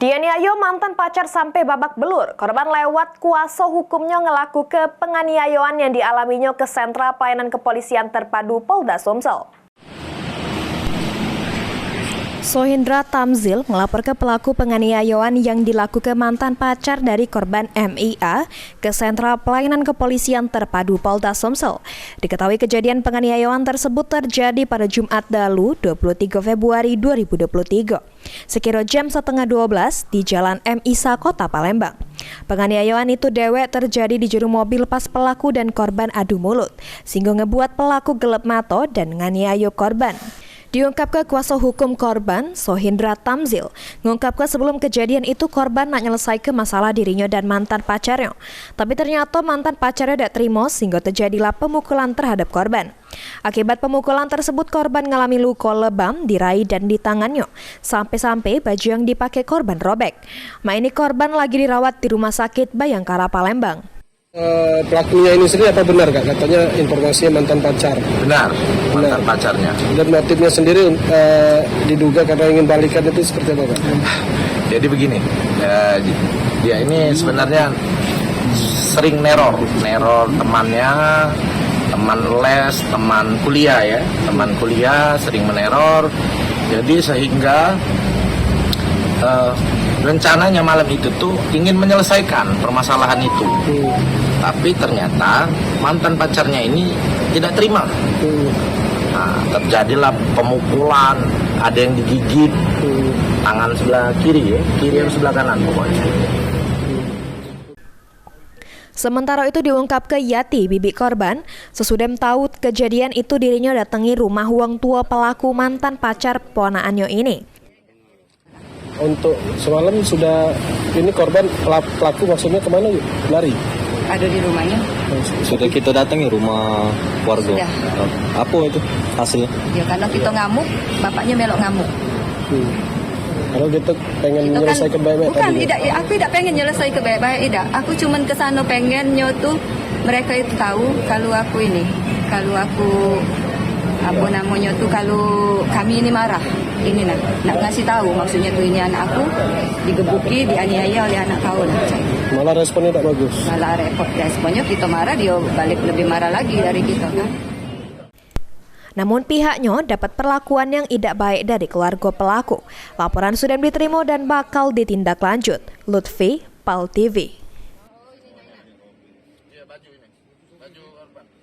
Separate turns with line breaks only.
Dianiaya mantan pacar sampai babak belur. Korban lewat kuasa hukumnya ngelaku ke penganiayaan yang dialaminya ke Sentra Pelayanan Kepolisian Terpadu Polda Sumsel. Sohendra Tamzil melapor ke pelaku penganiayaan yang dilakukan mantan pacar dari korban MIA ke Sentra Pelayanan Kepolisian Terpadu Polda Sumsel. Diketahui kejadian penganiayaan tersebut terjadi pada Jumat lalu 23 Februari 2023 sekira jam 11:30 di Jalan MISA Kota Palembang. Penganiayaan itu dewek terjadi di juru mobil pas pelaku dan korban adu mulut, sehingga ngebuat pelaku gelap mata dan nganiaya korban. Diungkap ke kuasa hukum korban, Sohendra Tamzil, mengungkapkan sebelum kejadian itu korban nak nyelesaikan masalah dirinya dan mantan pacarnya. Tapi ternyata mantan pacarnya tidak terima sehingga terjadilah pemukulan terhadap korban. Akibat pemukulan tersebut korban mengalami luka lebam di raih dan di tangannya. Sampai-sampai baju yang dipakai korban robek. Ini korban lagi dirawat di Rumah Sakit Bayangkara Palembang.
Pelakunya ini sendiri apa benar Kak? Katanya informasinya mantan pacar.
Benar, mantan pacarnya.
Dan motifnya sendiri diduga karena ingin balikan itu seperti apa Kak?
Jadi begini, dia ini sebenarnya sering neror temannya, teman les, teman kuliah sering meneror. Jadi sehingga rencananya malam itu tuh ingin menyelesaikan permasalahan itu. Tapi ternyata mantan pacarnya ini tidak terima. Nah, terjadilah pemukulan, ada yang digigit, tangan sebelah kiri yang sebelah kanan pokoknya.
Sementara itu diungkap ke Yati, bibi korban, sesudah tahu kejadian itu dirinya datangi rumah wong tua pelaku mantan pacar ponakannya ini.
Untuk semalam sudah ini korban pelaku maksudnya kemana yuk? Lari?
Ada di rumahnya.
Sudah kita datangi rumah warga.
Sudah.
Apa itu hasilnya?
Ya karena kita ngamuk, bapaknya melok ngamuk.
Kalau gitu pengen
Itu
menyelesaikan baik-baik
bukan,
tadi.
tidak, aku tidak pengen nyelesai ke baik-baik, tidak. Aku cuman kesana pengennya tuh mereka itu tahu kalau aku apa namanya tuh kalau kami ini marah. Ini nak ngasih tahu maksudnya tuh ini anak aku digebuki, dianiaya oleh anak kau nak.
Malah responnya tak bagus.
Malah repot responnya kita marah, dia balik lebih marah lagi dari kita kan.
Namun pihaknya dapat perlakuan yang tidak baik dari keluarga pelaku. Laporan sudah diterima dan bakal ditindaklanjut. Lutfi, PAL TV.